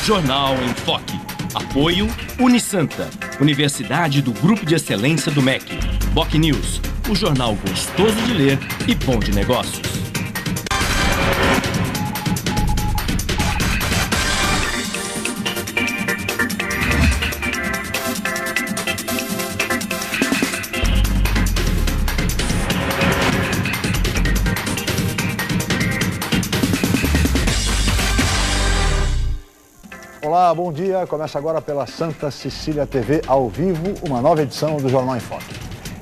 Jornal em Foque. Apoio Unisanta, Universidade do Grupo de Excelência do MEC. BocNews, o jornal gostoso de ler e bom de negócios. Olá, bom dia. Começa agora pela Santa Cecília TV, ao vivo, uma nova edição do Jornal em Foque.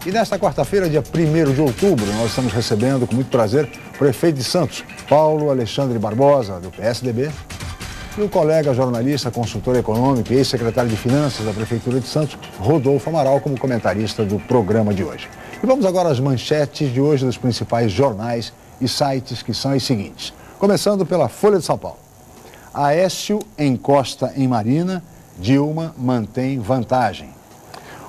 E nesta quarta-feira, dia 1º de outubro, nós estamos recebendo com muito prazer o prefeito de Santos, Paulo Alexandre Barbosa, do PSDB, e o colega jornalista, consultor econômico e ex-secretário de Finanças da Prefeitura de Santos, Rodolfo Amaral, como comentarista do programa de hoje. E vamos agora às manchetes de hoje dos principais jornais e sites, que são as seguintes. Começando pela Folha de São Paulo. Aécio encosta em Marina, Dilma mantém vantagem.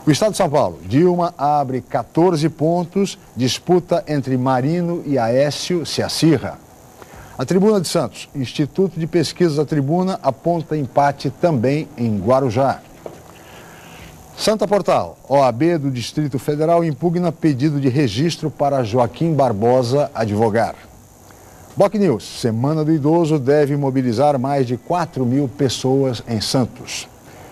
O Estado de São Paulo, Dilma abre 14 pontos, disputa entre Marino e Aécio se acirra. A Tribuna de Santos, Instituto de Pesquisas da Tribuna, aponta empate também em Guarujá. Santa Portal, OAB do Distrito Federal impugna pedido de registro para Joaquim Barbosa advogar. BocNews, Semana do Idoso deve mobilizar mais de 4.000 pessoas em Santos.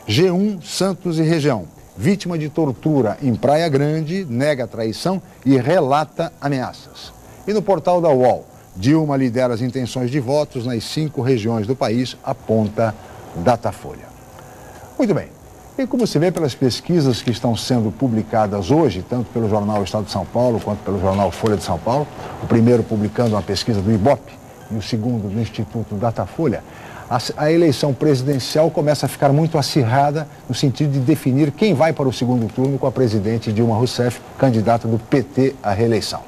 G1, Santos e região. Vítima de tortura em Praia Grande, nega traição e relata ameaças. E no portal da UOL, Dilma lidera as intenções de votos nas 5 regiões do país, aponta Datafolha. Muito bem. E como se vê pelas pesquisas que estão sendo publicadas hoje, tanto pelo jornal Estado de São Paulo quanto pelo jornal Folha de São Paulo, o primeiro publicando uma pesquisa do Ibope e o segundo do Instituto Datafolha, a eleição presidencial começa a ficar muito acirrada no sentido de definir quem vai para o segundo turno com a presidente Dilma Rousseff, candidata do PT à reeleição.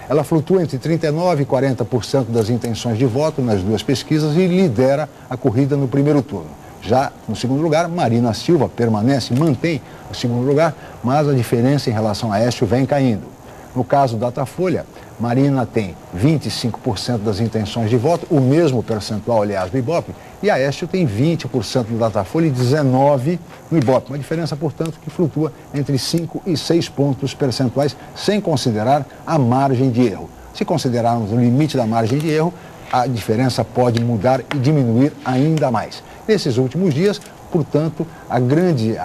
Ela flutua entre 39% e 40% das intenções de voto nas duas pesquisas e lidera a corrida no primeiro turno. Já no segundo lugar, Marina Silva permanece, mantém o segundo lugar, mas a diferença em relação a Aécio vem caindo. No caso da Datafolha, Marina tem 25% das intenções de voto, o mesmo percentual, aliás, do Ibope, e Aécio tem 20% do Datafolha e 19% no Ibope. Uma diferença, portanto, que flutua entre 5 e 6 pontos percentuais, sem considerar a margem de erro. Se considerarmos o limite da margem de erro, a diferença pode mudar e diminuir ainda mais. Nesses últimos dias, portanto, a grande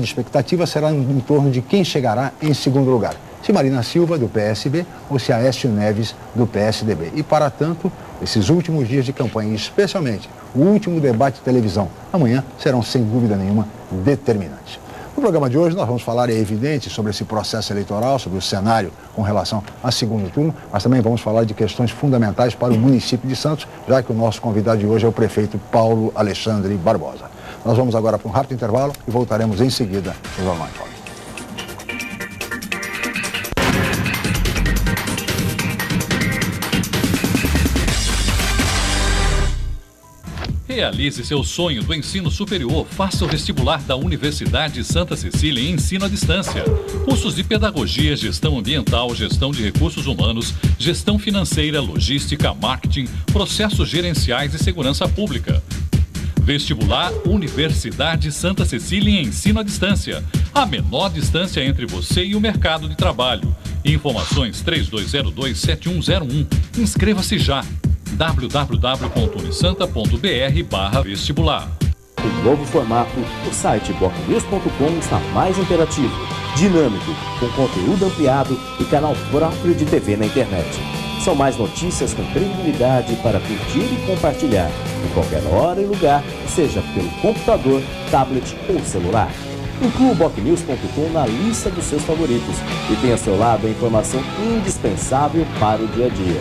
expectativa será em torno de quem chegará em segundo lugar. Se Marina Silva, do PSB, ou se Aécio Neves, do PSDB. E, para tanto, esses últimos dias de campanha, especialmente o último debate de televisão, amanhã, serão, sem dúvida nenhuma, determinantes. No programa de hoje, nós vamos falar, é evidente, sobre esse processo eleitoral, sobre o cenário com relação ao segundo turno, mas também vamos falar de questões fundamentais para o município de Santos, já que o nosso convidado de hoje é o prefeito Paulo Alexandre Barbosa. Nós vamos agora para um rápido intervalo e voltaremos em seguida no Jornal em Foque. Realize seu sonho do ensino superior. Faça o vestibular da Universidade Santa Cecília em ensino à distância. Cursos de pedagogia, gestão ambiental, gestão de recursos humanos, gestão financeira, logística, marketing, processos gerenciais e segurança pública. Vestibular Universidade Santa Cecília em ensino à distância. A menor distância entre você e o mercado de trabalho. Informações 3202-7101. Inscreva-se já. www.unisanta.br/vestibular. O novo formato, o site BocNews.com está mais interativo, dinâmico, com conteúdo ampliado e canal próprio de TV na internet. São mais notícias com credibilidade para curtir e compartilhar, em qualquer hora e lugar, seja pelo computador, tablet ou celular. Inclua o BocNews.com na lista dos seus favoritos e tenha ao seu lado a informação indispensável para o dia a dia.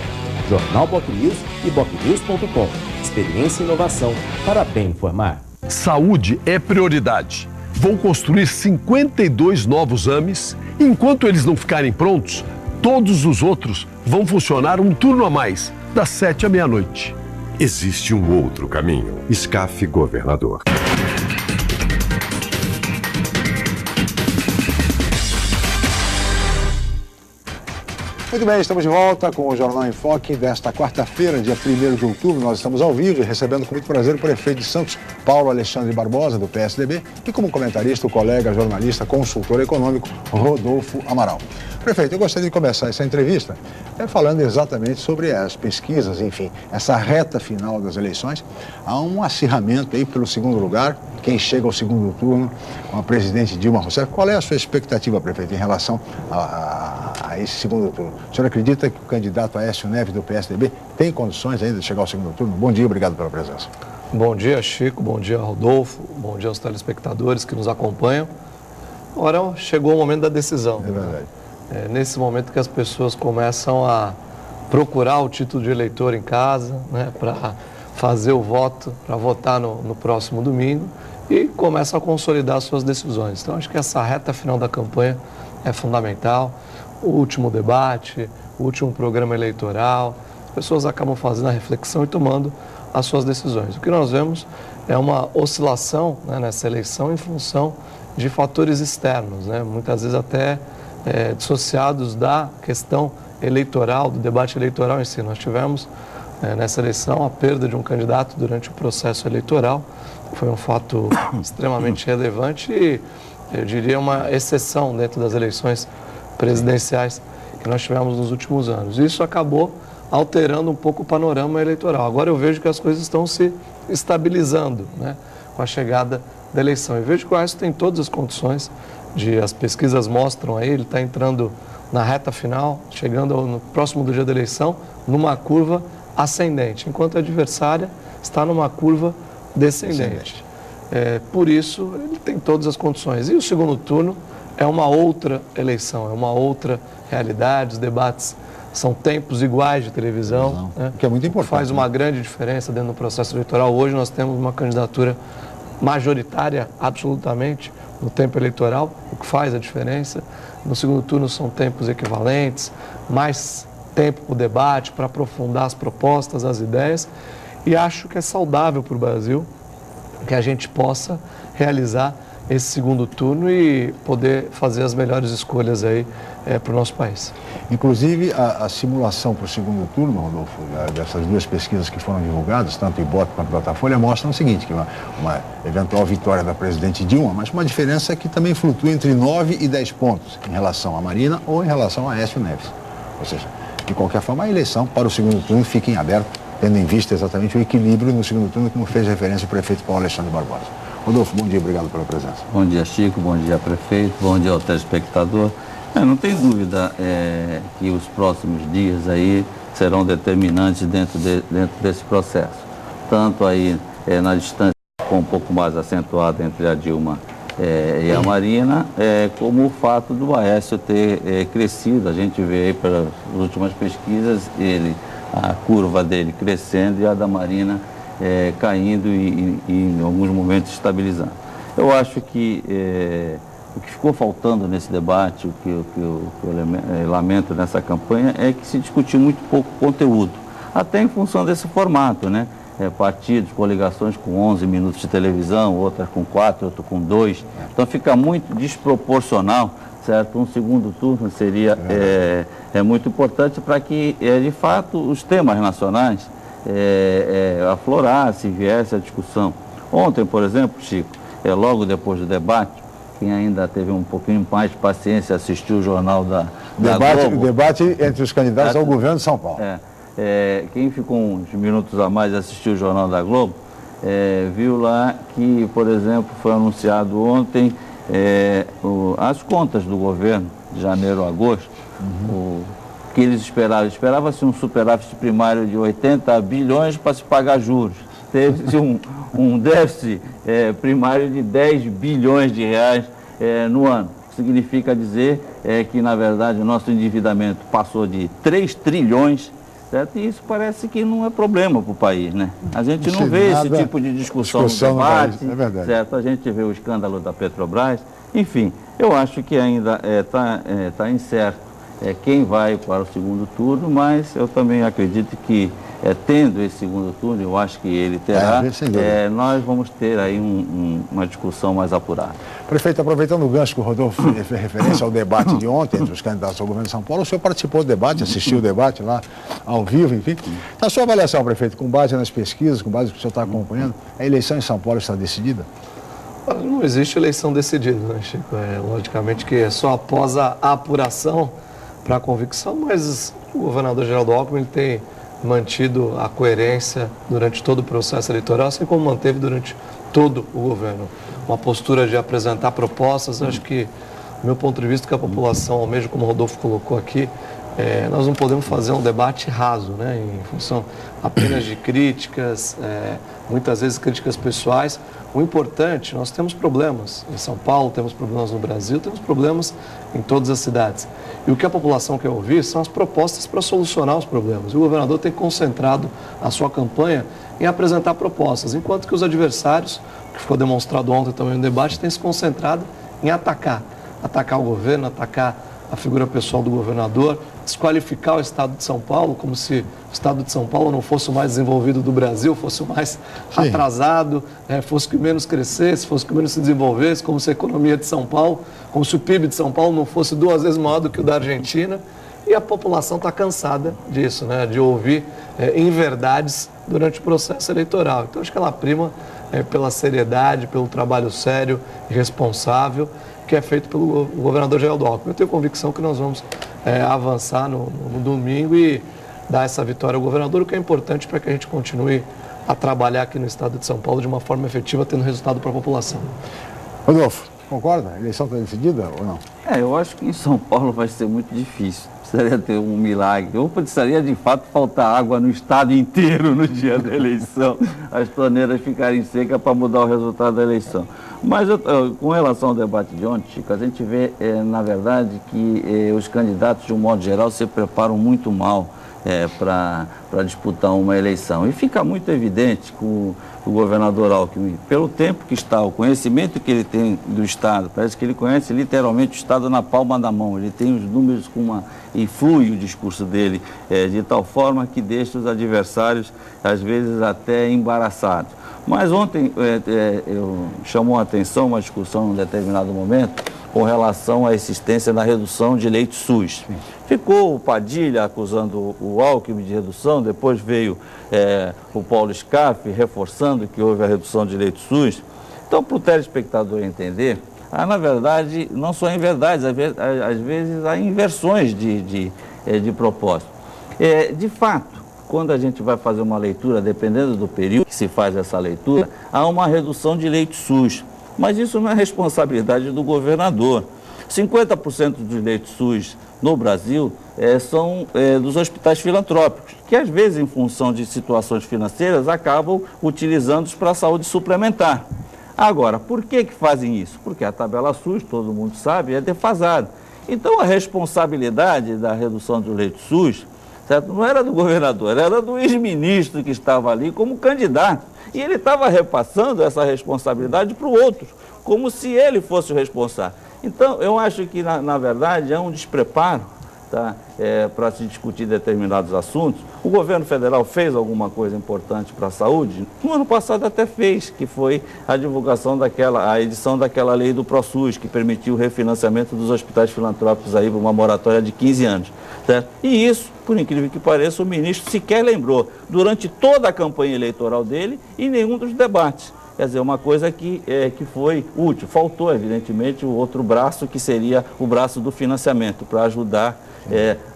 Jornal BocNews e BocNews.com. Experiência e inovação para bem informar. Saúde é prioridade. Vou construir 52 novos AMEs. Enquanto eles não ficarem prontos, todos os outros vão funcionar um turno a mais, das 7 à meia-noite. Existe um outro caminho. SCAF Governador. Muito bem, estamos de volta com o Jornal em Foque desta quarta-feira, dia 1º de outubro. Nós estamos ao vivo e recebendo com muito prazer o prefeito de Santos, Paulo Alexandre Barbosa, do PSDB, e como comentarista, o colega, jornalista, consultor econômico, Rodolfo Amaral. Prefeito, eu gostaria de começar essa entrevista falando exatamente sobre as pesquisas, enfim, essa reta final das eleições. Há um acirramento aí pelo segundo lugar, quem chega ao segundo turno com a presidente Dilma Rousseff. Qual é a sua expectativa, prefeito, em relação a esse segundo turno? O senhor acredita que o candidato Aécio Neves do PSDB tem condições ainda de chegar ao segundo turno? Bom dia, obrigado pela presença. Bom dia, Chico, bom dia, Rodolfo, bom dia aos telespectadores que nos acompanham. Agora chegou o momento da decisão. É verdade. É nesse momento que as pessoas começam a procurar o título de eleitor em casa, né, para fazer o voto, para votar no próximo domingo e começam a consolidar suas decisões. Então, acho que essa reta final da campanha é fundamental. O último debate, o último programa eleitoral, as pessoas acabam fazendo a reflexão e tomando as suas decisões. O que nós vemos é uma oscilação, né, nessa eleição em função de fatores externos, né, muitas vezes até dissociados da questão eleitoral, do debate eleitoral em si. Nós tivemos nessa eleição a perda de um candidato durante o processo eleitoral, foi um fato extremamente relevante e, eu diria, uma exceção dentro das eleições presidenciais que nós tivemos nos últimos anos. Isso acabou alterando um pouco o panorama eleitoral. Agora eu vejo que as coisas estão se estabilizando, né, com a chegada da eleição. Eu vejo que o Aécio tem todas as condições as pesquisas mostram aí, ele está entrando na reta final, chegando no próximo do dia da eleição, numa curva ascendente, enquanto a adversária está numa curva descendente. Por isso, ele tem todas as condições. E o segundo turno é uma outra eleição, é uma outra realidade, os debates são tempos iguais de televisão, né? Que é muito importante. Faz uma grande diferença dentro do processo eleitoral. Hoje nós temos uma candidatura majoritária, absolutamente, no tempo eleitoral, o que faz a diferença. No segundo turno são tempos equivalentes, mais tempo para o debate, para aprofundar as propostas, as ideias, e acho que é saudável para o Brasil que a gente possa realizar esse segundo turno e poder fazer as melhores escolhas aí para o nosso país. Inclusive, a simulação para o segundo turno, Rodolfo, dessas duas pesquisas que foram divulgadas, tanto o Ibope quanto o Datafolha, mostram o seguinte, que uma eventual vitória da presidente Dilma, mas uma diferença que também flutua entre 9 e 10 pontos em relação à Marina ou em relação a Aécio Neves. Ou seja, de qualquer forma, a eleição para o segundo turno fica em aberto, tendo em vista exatamente o equilíbrio no segundo turno, como fez referência o prefeito Paulo Alexandre Barbosa. Rodolfo, bom dia, obrigado pela presença. Bom dia, Chico, bom dia, prefeito, bom dia ao telespectador. Não tem dúvida que os próximos dias aí serão determinantes dentro desse processo. Tanto aí na distância com um pouco mais acentuada entre a Dilma e a Marina, como o fato do Aécio ter crescido. A gente vê aí pelas últimas pesquisas, a curva dele crescendo e a da Marina caindo e em alguns momentos estabilizando. Eu acho que o que ficou faltando nesse debate, o que eu lamento nessa campanha, é que se discutiu muito pouco conteúdo, até em função desse formato, né? Partidos, coligações com 11 minutos de televisão, outras com 4, outras com 2. Então fica muito desproporcional, certo? Um segundo turno seria muito importante para que, de fato, os temas nacionais aflorassem, viesse a discussão. Ontem, por exemplo, Chico, logo depois do debate, quem ainda teve um pouquinho mais de paciência assistiu o jornal da Globo. O debate entre os candidatos ao governo de São Paulo. Quem ficou uns minutos a mais assistiu o jornal da Globo, viu lá que, por exemplo, foi anunciado ontem as contas do governo de janeiro a agosto, que eles esperavam. Esperava-se um superávit primário de 80 bilhões para se pagar juros. Teve-se um déficit primário de 10 bilhões de reais no ano. Significa dizer que, na verdade, o nosso endividamento passou de 3 trilhões, certo? E isso parece que não é problema para o país, né? A gente não vê esse tipo de discussão no debate, certo? A gente vê o escândalo da Petrobras. Enfim, eu acho que ainda está incerto quem vai para o segundo turno, mas eu também acredito que tendo esse segundo turno, eu acho que ele terá, nós vamos ter aí uma discussão mais apurada. Prefeito, aproveitando o gancho que o Rodolfo fez referência ao debate de ontem entre os candidatos ao governo de São Paulo, o senhor participou do debate, assistiu o debate lá ao vivo, enfim. Na sua avaliação, prefeito, com base nas pesquisas, com base no que o senhor está acompanhando, a eleição em São Paulo está decidida? Não existe eleição decidida, né, Chico? Logicamente que é só após a apuração para a convicção, mas o governador Geraldo Alckmin ele tem mantido a coerência durante todo o processo eleitoral, assim como manteve durante todo o governo. Uma postura de apresentar propostas, acho que, do meu ponto de vista, que a população, mesmo como o Rodolfo colocou aqui, nós não podemos fazer um debate raso, né, em função apenas de críticas, muitas vezes críticas pessoais. O importante, nós temos problemas em São Paulo, temos problemas no Brasil, temos problemas em todas as cidades. E o que a população quer ouvir são as propostas para solucionar os problemas. E o governador tem concentrado a sua campanha em apresentar propostas, enquanto que os adversários, que ficou demonstrado ontem também no debate, têm se concentrado em atacar o governo, atacar a figura pessoal do governador, desqualificar o Estado de São Paulo, como se o Estado de São Paulo não fosse o mais desenvolvido do Brasil, fosse o mais atrasado, fosse o que menos crescesse, fosse o que menos se desenvolvesse, como se a economia de São Paulo, como se o PIB de São Paulo não fosse 2 vezes maior do que o da Argentina. E a população está cansada disso, né, de ouvir inverdades durante o processo eleitoral. Então, acho que ela prima pela seriedade, pelo trabalho sério e responsável que é feito pelo governador Geraldo Alckmin. Eu tenho convicção que nós vamos avançar no domingo e dar essa vitória ao governador, o que é importante para que a gente continue a trabalhar aqui no estado de São Paulo de uma forma efetiva, tendo resultado para a população. Rodolfo, concorda? A eleição está decidida ou não? Eu acho que em São Paulo vai ser muito difícil. Precisaria ter um milagre. Ou precisaria, de fato, faltar água no estado inteiro no dia da eleição. As torneiras ficarem secas para mudar o resultado da eleição. Mas, com relação ao debate de ontem, Chico, a gente vê, na verdade, que os candidatos, de um modo geral, se preparam muito mal para disputar uma eleição. E fica muito evidente com o governador Alckmin, pelo tempo que está, o conhecimento que ele tem do Estado, parece que ele conhece literalmente o Estado na palma da mão, ele tem os números e flui o discurso dele de tal forma que deixa os adversários, às vezes, até embaraçados. Mas ontem chamou a atenção uma discussão em um determinado momento com relação à existência da redução de leitos SUS. Ficou o Padilha acusando o Alckmin de redução, depois veio o Paulo Scaff reforçando que houve a redução de leitos SUS. Então, para o telespectador entender, na verdade, não só inverdades, às vezes há inversões de propósito. De fato, quando a gente vai fazer uma leitura, dependendo do período que se faz essa leitura, há uma redução de leitos SUS. Mas isso não é responsabilidade do governador. 50% dos leitos SUS no Brasil são dos hospitais filantrópicos, que às vezes, em função de situações financeiras, acabam utilizando-os para a saúde suplementar. Agora, por que fazem isso? Porque a tabela SUS, todo mundo sabe, é defasada. Então, a responsabilidade da redução do leito SUS, certo? Não era do governador, era do ex-ministro que estava ali como candidato. E ele estava repassando essa responsabilidade para o outro, como se ele fosse o responsável. Então, eu acho que, na verdade, é um despreparo, tá? Para se discutir determinados assuntos. O governo federal fez alguma coisa importante para a saúde? No ano passado até fez, que foi a divulgação a edição daquela lei do ProSUS, que permitiu o refinanciamento dos hospitais filantrópicos aí por uma moratória de 15 anos. Certo? E isso, por incrível que pareça, o ministro sequer lembrou durante toda a campanha eleitoral dele e nenhum dos debates. Quer dizer, uma coisa que foi útil. Faltou, evidentemente, o outro braço, que seria o braço do financiamento, para ajudar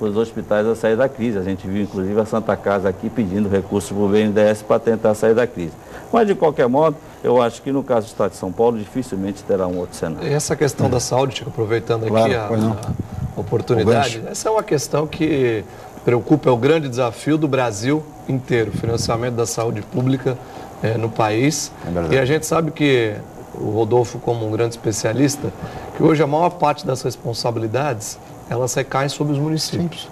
os hospitais a sair da crise. A gente viu, inclusive, a Santa Casa aqui pedindo recursos para o BNDES para tentar sair da crise. Mas, de qualquer modo, eu acho que no caso do Estado de São Paulo, dificilmente terá um outro cenário. E essa questão da saúde, Chico, aproveitando aqui a oportunidade, essa é uma questão que preocupa, é o grande desafio do Brasil inteiro, o financiamento da saúde pública no país. E a gente sabe que o Rodolfo, como um grande especialista, que hoje a maior parte das responsabilidades, elas recaem sobre os municípios.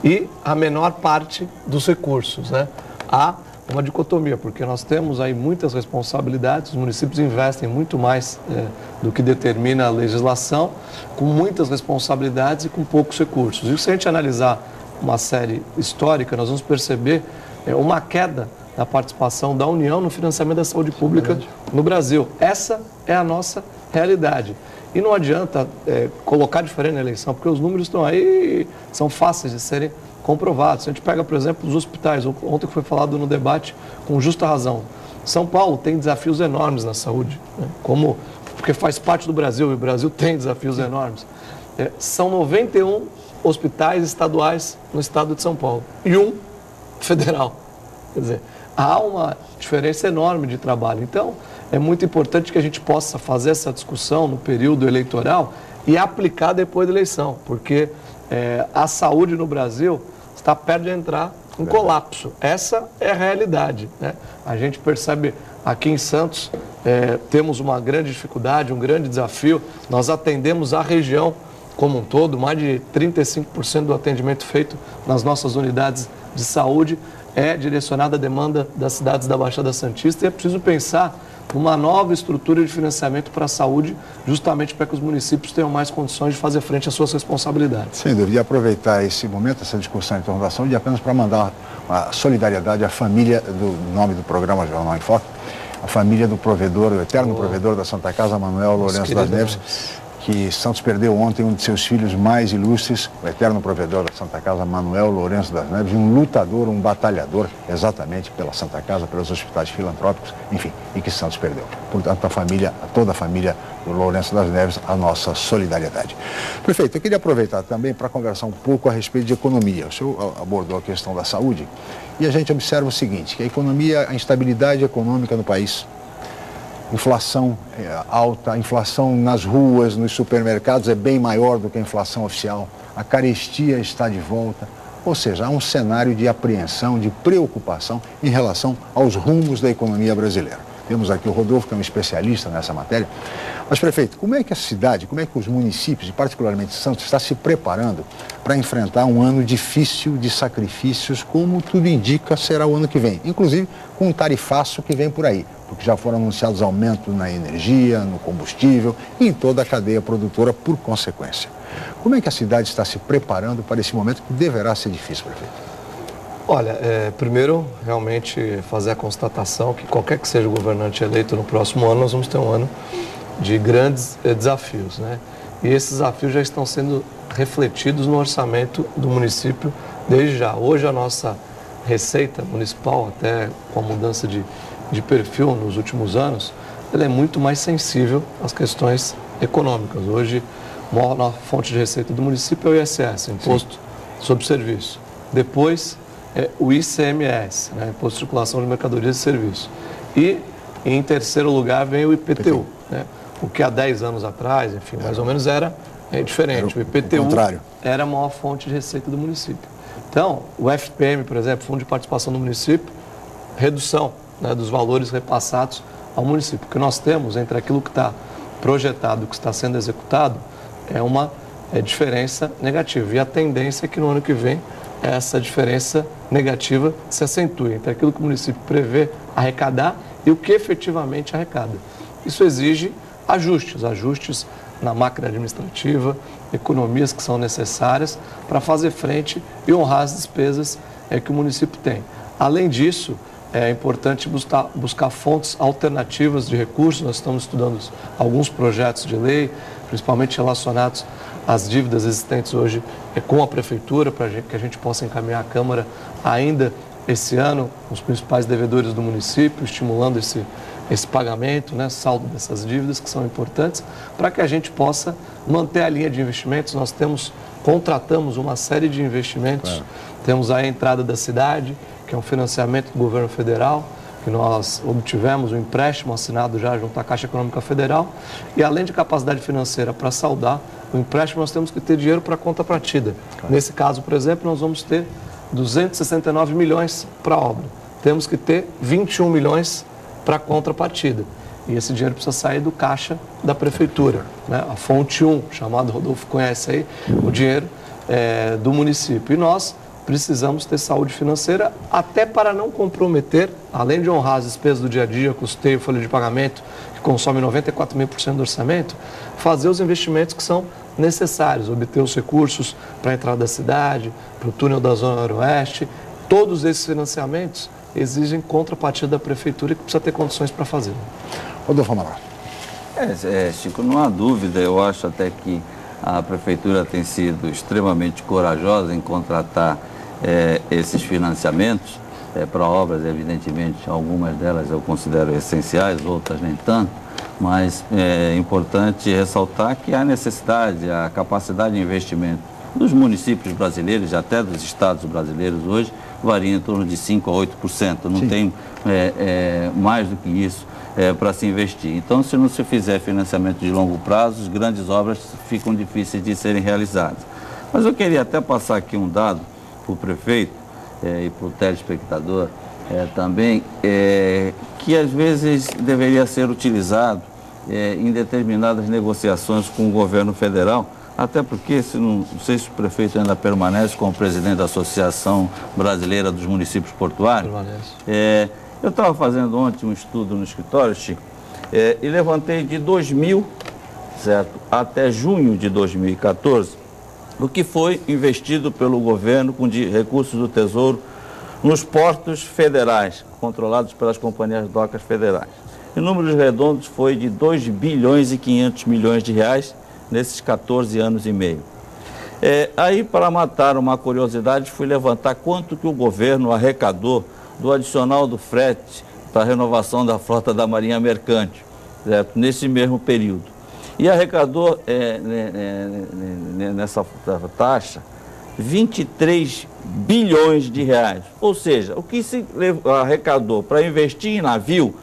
E a menor parte dos recursos, né? Há uma dicotomia, porque nós temos aí muitas responsabilidades, os municípios investem muito mais do que determina a legislação, com muitas responsabilidades e com poucos recursos. E se a gente analisar uma série histórica, nós vamos perceber uma queda na participação da União no financiamento da saúde pública no Brasil. Essa é a nossa realidade. E não adianta colocar diferente na eleição, porque os números estão aí, são fáceis de serem comprovados. Se a gente pega, por exemplo, os hospitais, ontem que foi falado no debate com justa razão, São Paulo tem desafios enormes na saúde, né? Porque faz parte do Brasil, e o Brasil tem desafios enormes. São 91 hospitais estaduais no estado de São Paulo e um federal. Quer dizer, há uma diferença enorme de trabalho. Então, é muito importante que a gente possa fazer essa discussão no período eleitoral e aplicar depois da eleição, porque a saúde no Brasil está perto de entrar em colapso. Essa é a realidade, né? A gente percebe aqui em Santos, temos uma grande dificuldade, um grande desafio. Nós atendemos a região como um todo, mais de 35% do atendimento feito nas nossas unidades de saúde é direcionado à demanda das cidades da Baixada Santista, e é preciso pensar numa nova estrutura de financiamento para a saúde, justamente para que os municípios tenham mais condições de fazer frente às suas responsabilidades. Sem dúvida, e aproveitar esse momento, essa discussão em torno da saúde, apenas para mandar uma solidariedade à família, do nome do programa Jornal em Foque, a família do provedor, o eterno provedor da Santa Casa, Manuel Lourenço das Neves, que Santos perdeu ontem um de seus filhos mais ilustres, o eterno provedor da Santa Casa, Manuel Lourenço das Neves, um lutador, um batalhador, exatamente pela Santa Casa, pelos hospitais filantrópicos, enfim, e que Santos perdeu. Portanto, a toda a família do Lourenço das Neves, a nossa solidariedade. Prefeito, eu queria aproveitar também para conversar um pouco a respeito de economia. O senhor abordou a questão da saúde e a gente observa o seguinte, que a economia, a instabilidade econômica no país, inflação alta, a inflação nas ruas, nos supermercados é bem maior do que a inflação oficial, a carestia está de volta, ou seja, há um cenário de apreensão, de preocupação em relação aos rumos da economia brasileira. Temos aqui o Rodolfo, que é um especialista nessa matéria. Mas, prefeito, como é que a cidade, como é que os municípios, e particularmente Santos, está se preparando para enfrentar um ano difícil de sacrifícios, como tudo indica será o ano que vem, inclusive com um tarifaço que vem por aí, porque já foram anunciados aumentos na energia, no combustível e em toda a cadeia produtora por consequência. Como é que a cidade está se preparando para esse momento que deverá ser difícil, prefeito? Olha, primeiro, realmente fazer a constatação que qualquer que seja o governante eleito no próximo ano, nós vamos ter um ano de grandes desafios, né? E esses desafios já estão sendo refletidos no orçamento do município desde já. Hoje a nossa receita municipal, até com a mudança de perfil nos últimos anos, ela é muito mais sensível às questões econômicas. Hoje, a maior fonte de receita do município é o ISS, Imposto sobre Serviço. Depois, o ICMS, né, Imposto de Circulação de Mercadorias e Serviços. E, em terceiro lugar, vem o IPTU, né, o que há 10 anos atrás, enfim, mais ou menos era diferente. O IPTU era a maior fonte de receita do município. Então, o FPM, por exemplo, Fundo de Participação do Município, redução, né, dos valores repassados ao município. O que nós temos entre aquilo que está projetado e o que está sendo executado é uma diferença negativa. E a tendência é que no ano que vem essa diferença negativa se acentue entre aquilo que o município prevê arrecadar e o que efetivamente arrecada. Isso exige ajustes na máquina administrativa, economias que são necessárias para fazer frente e honrar as despesas que o município tem. Além disso, é importante buscar fontes alternativas de recursos. Nós estamos estudando alguns projetos de lei, principalmente relacionados às dívidas existentes hoje com a Prefeitura, para que a gente possa encaminhar à Câmara ainda esse ano, os principais devedores do município, estimulando esse pagamento, né, saldo dessas dívidas que são importantes, para que a gente possa manter a linha de investimentos. Nós contratamos uma série de investimentos, temos a entrada da cidade, que é um financiamento do governo federal, que nós obtivemos um empréstimo assinado já junto à Caixa Econômica Federal, e além de capacidade financeira para saldar o empréstimo, nós temos que ter dinheiro para contrapartida. Nesse caso, por exemplo, nós vamos ter 269 milhões para a obra. Temos que ter 21 milhões para contrapartida. E esse dinheiro precisa sair do caixa da Prefeitura, né? A fonte 1, chamado, Rodolfo conhece aí, o dinheiro do município. E nós precisamos ter saúde financeira até para não comprometer, além de honrar as despesas do dia a dia, custeio, folha de pagamento, que consome 94,5% do orçamento, fazer os investimentos que são necessários, obter os recursos para a entrada da cidade, para o túnel da Zona Noroeste todos esses financiamentos exigem contrapartida da prefeitura, que precisa ter condições para fazer. Rodolfo Amaral. Chico, não há dúvida, eu acho até que a prefeitura tem sido extremamente corajosa em contratar esses financiamentos para obras, evidentemente, algumas delas eu considero essenciais, outras nem tanto, mas é importante ressaltar que a necessidade, a capacidade de investimento dos municípios brasileiros, e até dos estados brasileiros hoje, varia em torno de 5% a 8%, não tem mais do que isso para se investir. Então, se não se fizer financiamento de longo prazo, as grandes obras ficam difíceis de serem realizadas. Mas eu queria até passar aqui um dado para o prefeito e para o telespectador também, que às vezes deveria ser utilizado em determinadas negociações com o governo federal, até porque, não sei se o prefeito ainda permanece como presidente da Associação Brasileira dos Municípios Portuários. Eu estava fazendo ontem um estudo no escritório, Chico, e levantei de 2000, certo, até junho de 2014, o que foi investido pelo governo com recursos do Tesouro nos portos federais, controlados pelas companhias docas federais. Em números redondos foi de 2 bilhões e 500 milhões de reais nesses 14 anos e meio. Aí, para matar uma curiosidade, fui levantar quanto que o governo arrecadou do adicional do frete para a renovação da frota da Marinha Mercante, certo? Nesse mesmo período. E arrecadou nessa taxa 23 bilhões de reais. Ou seja, o que se arrecadou para investir em navio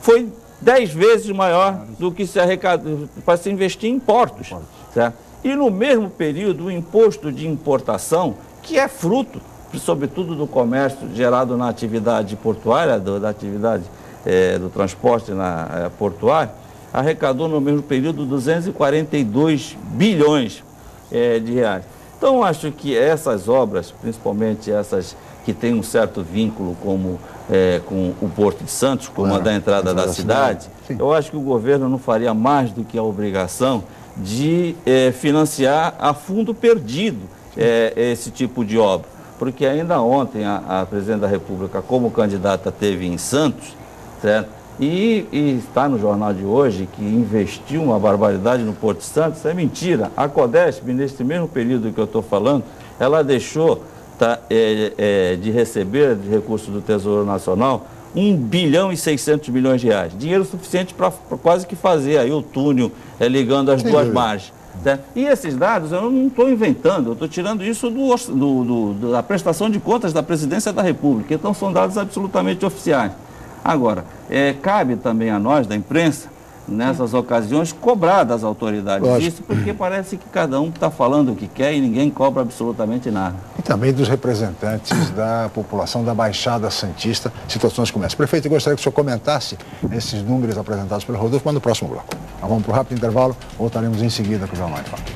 foi 10 vezes maior do que se arrecadou para se investir em portos, certo? E no mesmo período, o imposto de importação, que é fruto, sobretudo do comércio gerado na atividade portuária, da atividade do transporte portuário, arrecadou no mesmo período 242 bilhões de reais. Então, acho que essas obras, principalmente essas que têm um certo vínculo com o Porto de Santos, como a da entrada da cidade, eu acho que o governo não faria mais do que a obrigação de financiar a fundo perdido esse tipo de obra. Porque ainda ontem a presidente da República, como candidata, esteve em Santos, certo? E está no jornal de hoje que investiu uma barbaridade no Porto de Santos. É mentira. A Codesp, nesse mesmo período que eu estou falando, ela deixou de receber de recursos do Tesouro Nacional 1 bilhão e 600 milhões de reais. Dinheiro suficiente para quase que fazer aí o túnel ligando as duas margens. E esses dados eu não estou inventando, eu estou tirando isso da prestação de contas da Presidência da República, então são dados absolutamente oficiais. Agora, cabe também a nós, da imprensa, nessas ocasiões, cobrar das autoridades isso, porque parece que cada um está falando o que quer e ninguém cobra absolutamente nada. E também dos representantes da população da Baixada Santista, situações como essa. Prefeito, eu gostaria que o senhor comentasse esses números apresentados pelo Rodolfo, mas no próximo bloco. Nós vamos para o rápido intervalo, voltaremos em seguida com o Jornal em Foque.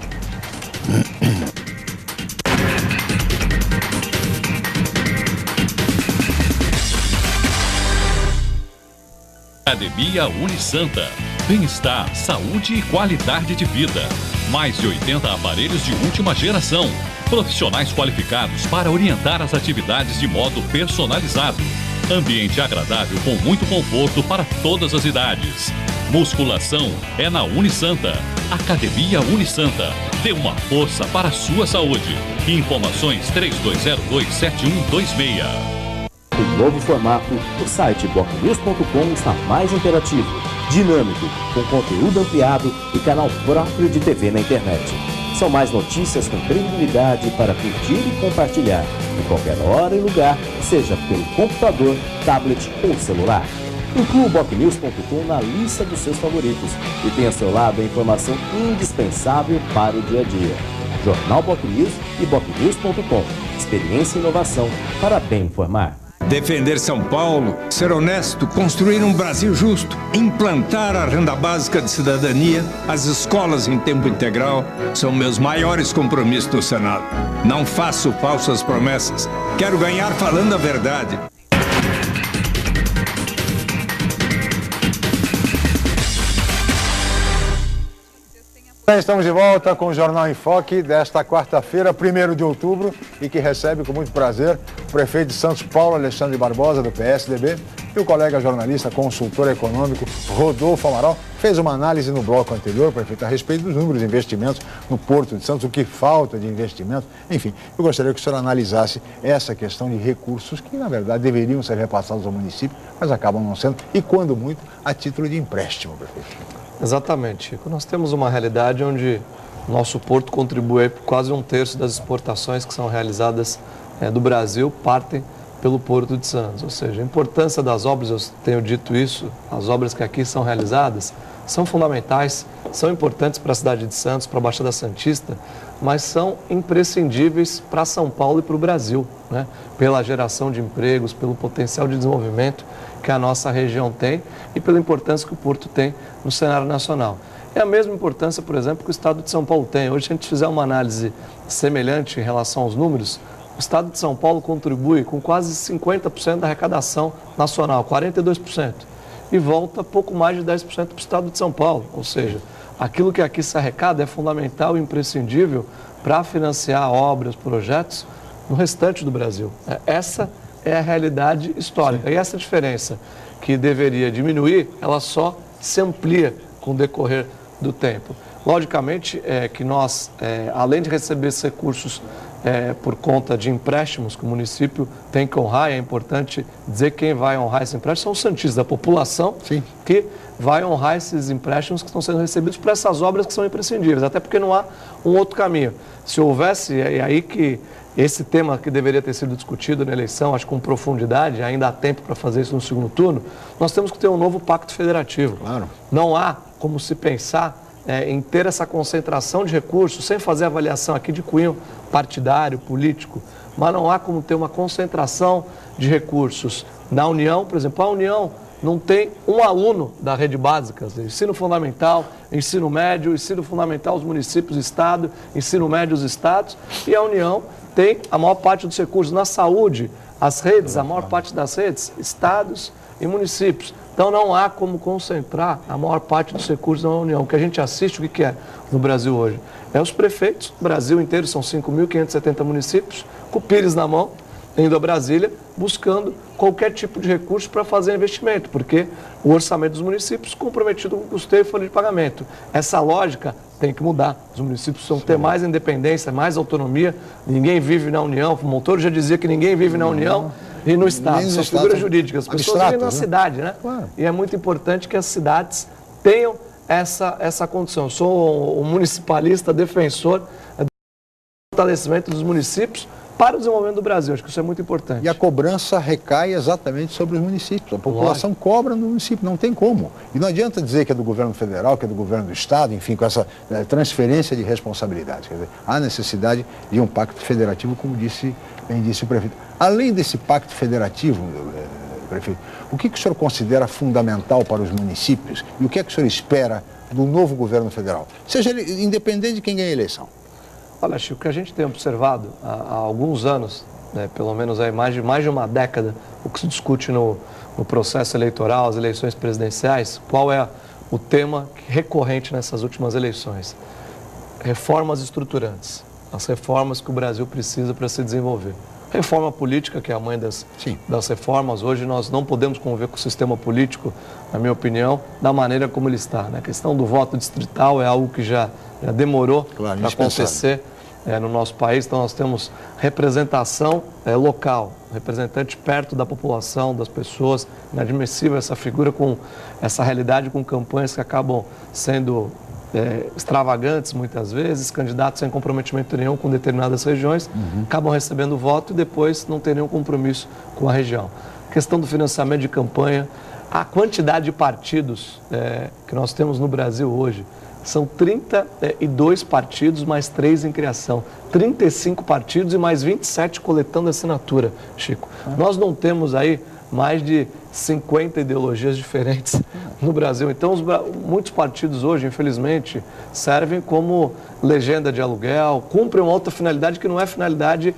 Academia Unisanta. Bem-estar, saúde e qualidade de vida. Mais de 80 aparelhos de última geração. Profissionais qualificados para orientar as atividades de modo personalizado. Ambiente agradável com muito conforto para todas as idades. Musculação é na Unisanta. Academia Unisanta. Dê uma força para a sua saúde. Informações 3202-7126. O novo formato, o site bocnews.com está mais interativo, dinâmico, com conteúdo ampliado e canal próprio de TV na internet. São mais notícias com credibilidade para curtir e compartilhar, em qualquer hora e lugar, seja pelo computador, tablet ou celular. Inclua o bocnews.com na lista dos seus favoritos e tenha ao seu lado a informação indispensável para o dia a dia. Jornal Bocnews e bocnews.com. Experiência e inovação para bem informar. Defender São Paulo, ser honesto, construir um Brasil justo, implantar a renda básica de cidadania, as escolas em tempo integral, são meus maiores compromissos no Senado. Não faço falsas promessas. Quero ganhar falando a verdade. Estamos de volta com o Jornal em Foque desta quarta-feira, 1º de outubro, e que recebe com muito prazer o prefeito de Santos, Paulo Alexandre Barbosa, do PSDB, e o colega jornalista, consultor econômico, Rodolfo Amaral. Fez uma análise no bloco anterior, prefeito, a respeito dos números de investimentos no Porto de Santos, o que falta de investimento. Enfim, eu gostaria que o senhor analisasse essa questão de recursos que, na verdade, deveriam ser repassados ao município, mas acabam não sendo, e quando muito, a título de empréstimo, prefeito. Exatamente, Chico. Nós temos uma realidade onde o nosso porto contribui por quase 1/3 das exportações que são realizadas do Brasil, partem pelo Porto de Santos. Ou seja, a importância das obras, eu tenho dito isso, as obras que aqui são realizadas são fundamentais, são importantes para a cidade de Santos, para a Baixada Santista, mas são imprescindíveis para São Paulo e para o Brasil, né? Pela geração de empregos, pelo potencial de desenvolvimento que a nossa região tem e pela importância que o Porto tem no cenário nacional. É a mesma importância, por exemplo, que o Estado de São Paulo tem. Hoje, se a gente fizer uma análise semelhante em relação aos números, o Estado de São Paulo contribui com quase 50% da arrecadação nacional, 42%, e volta pouco mais de 10% para o Estado de São Paulo. Ou seja, aquilo que aqui se arrecada é fundamental e imprescindível para financiar obras, projetos no restante do Brasil. Essa é a realidade histórica. Sim. E essa diferença que deveria diminuir, ela só se amplia com o decorrer do tempo. Logicamente, que nós, além de receber esses recursos por conta de empréstimos que o município tem que honrar, e é importante dizer quem vai honrar esse empréstimo, são os santistas, a população. Sim. Que vai honrar esses empréstimos que estão sendo recebidos por essas obras que são imprescindíveis, até porque não há um outro caminho. Se houvesse, é aí que esse tema que deveria ter sido discutido na eleição, acho que com profundidade, ainda há tempo para fazer isso no segundo turno, nós temos que ter um novo pacto federativo. Claro. Não há como se pensar em ter essa concentração de recursos, sem fazer avaliação aqui de cunho partidário, político, mas não há como ter uma concentração de recursos na União. Por exemplo, a União não tem um aluno da rede básica, ensino fundamental, ensino médio, ensino fundamental os municípios, estado, ensino médio os estados, e a União tem a maior parte dos recursos na saúde, as redes, a maior parte das redes, estados e municípios. Então não há como concentrar a maior parte dos recursos na União. O que a gente assiste, o que é no Brasil hoje? É os prefeitos, o Brasil inteiro são 5.570 municípios, com o Pires na mão, indo a Brasília, buscando qualquer tipo de recurso para fazer investimento, porque o orçamento dos municípios comprometido com custeio e folha de pagamento. Essa lógica tem que mudar. Os municípios precisam ter mais independência, mais autonomia. Ninguém vive na União. O Montoro já dizia que ninguém vive na União e no Estado. São figuras jurídicas. As pessoas vivem na cidade, né? Claro. E é muito importante que as cidades tenham essa condição. Eu sou um municipalista, defensor do fortalecimento dos municípios para o desenvolvimento do Brasil. Acho que isso é muito importante. E a cobrança recai exatamente sobre os municípios. A população cobra no município, não tem como. E não adianta dizer que é do governo federal, que é do governo do estado, enfim, com essa transferência de responsabilidade. Quer dizer, há necessidade de um pacto federativo, como bem disse o prefeito. Além desse pacto federativo, prefeito, o que o senhor considera fundamental para os municípios e o que é que o senhor espera do novo governo federal? Seja ele independente de quem ganha a eleição. Olha, Chico, o que a gente tem observado há alguns anos, pelo menos aí mais de uma década, o que se discute no processo eleitoral, as eleições presidenciais, qual é o tema recorrente nessas últimas eleições? Reformas estruturantes, as reformas que o Brasil precisa para se desenvolver. Reforma política, que é a mãe das reformas. Hoje nós não podemos conviver com o sistema político, na minha opinião, da maneira como ele está. A questão do voto distrital é algo que já demorou para acontecer no nosso país. Então nós temos representação local, representante perto da população, das pessoas. Inadmissível essa figura com essa realidade, com campanhas que acabam sendo extravagantes muitas vezes, candidatos sem comprometimento nenhum com determinadas regiões, acabam recebendo voto e depois não tem nenhum compromisso com a região. A questão do financiamento de campanha, a quantidade de partidos que nós temos no Brasil hoje, são 32 partidos mais 3 em criação, 35 partidos e mais 27 coletando assinatura, Chico. Nós não temos aí mais de 50 ideologias diferentes no Brasil. Então, muitos partidos hoje, infelizmente, servem como legenda de aluguel, cumprem uma outra finalidade que não é finalidade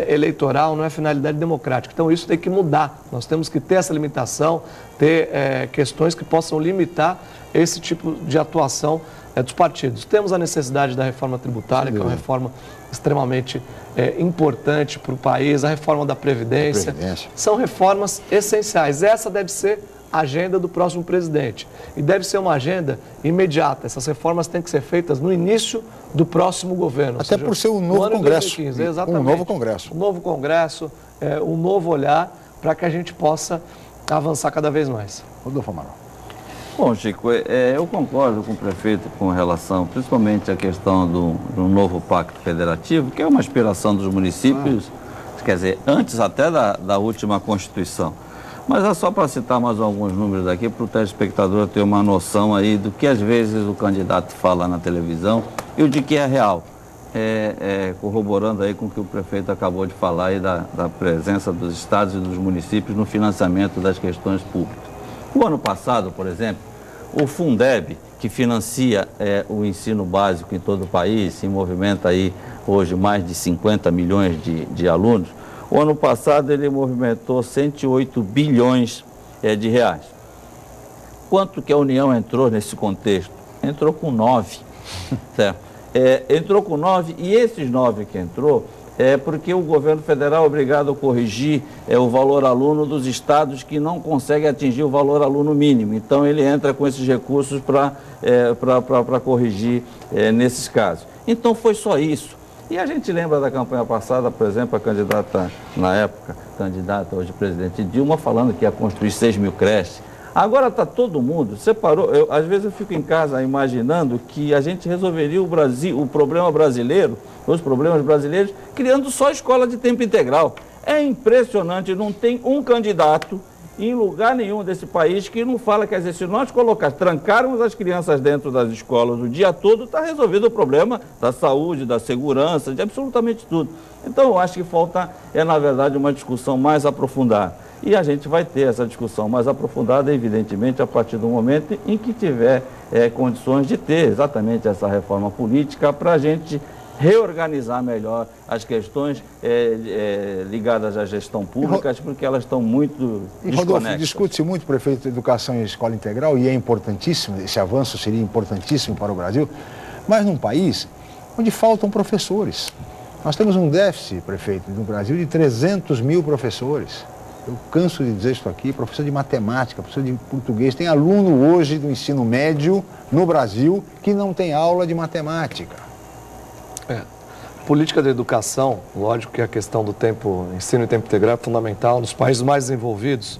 eleitoral, não é finalidade democrática. Então, isso tem que mudar. Nós temos que ter essa limitação, ter questões que possam limitar esse tipo de atuação dos partidos. Temos a necessidade da reforma tributária, que é uma reforma extremamente importante para o país, a reforma da Previdência. São reformas essenciais. Essa deve ser a agenda do próximo presidente. E deve ser uma agenda imediata. Essas reformas têm que ser feitas no início do próximo governo. Até por ser um novo Congresso. 2015, exatamente. Um novo Congresso. Um novo Congresso, um novo olhar para que a gente possa avançar cada vez mais. Rodolfo Amaral. Bom, Chico, eu concordo com o prefeito com relação, principalmente à questão do novo pacto federativo, que é uma aspiração dos municípios, quer dizer, antes até da última Constituição. Mas é só para citar mais alguns números aqui, para o telespectador ter uma noção aí do que às vezes o candidato fala na televisão e o de que é real. Corroborando aí com o que o prefeito acabou de falar aí da presença dos estados e dos municípios no financiamento das questões públicas. O ano passado, por exemplo, o Fundeb, que financia o ensino básico em todo o país, se movimenta aí hoje mais de 50 milhões de alunos, o ano passado ele movimentou 108 bilhões de reais. Quanto que a União entrou nesse contexto? Entrou com 9, certo? Entrou com 9 e esses 9 que entrou porque o governo federal é obrigado a corrigir o valor aluno dos estados que não conseguem atingir o valor aluno mínimo. Então ele entra com esses recursos para corrigir nesses casos. Então foi só isso. E a gente lembra da campanha passada, por exemplo, a candidata, na época, candidata hoje presidente Dilma, falando que ia construir 6 mil creches. Agora está todo mundo, separou, às vezes eu fico em casa imaginando que a gente resolveria o problema brasileiro, os problemas brasileiros, criando só escola de tempo integral. É impressionante, não tem um candidato em lugar nenhum desse país que não fala, quer dizer, se nós trancarmos as crianças dentro das escolas o dia todo, está resolvido o problema da saúde, da segurança, de absolutamente tudo. Então eu acho que falta, na verdade, uma discussão mais aprofundada. E a gente vai ter essa discussão mais aprofundada, evidentemente, a partir do momento em que tiver condições de ter exatamente essa reforma política para a gente reorganizar melhor as questões ligadas à gestão pública, porque elas estão muito desconexas. Rodolfo, discute-se muito, prefeito, educação e escola integral, e é importantíssimo, esse avanço seria importantíssimo para o Brasil, mas num país onde faltam professores. Nós temos um déficit, prefeito, no Brasil de 300 mil professores. Eu canso de dizer isso aqui, professor de matemática, professor de português. Tem aluno hoje do ensino médio no Brasil que não tem aula de matemática. Política de educação, lógico que a questão do ensino em tempo integral é fundamental. Nos países mais desenvolvidos,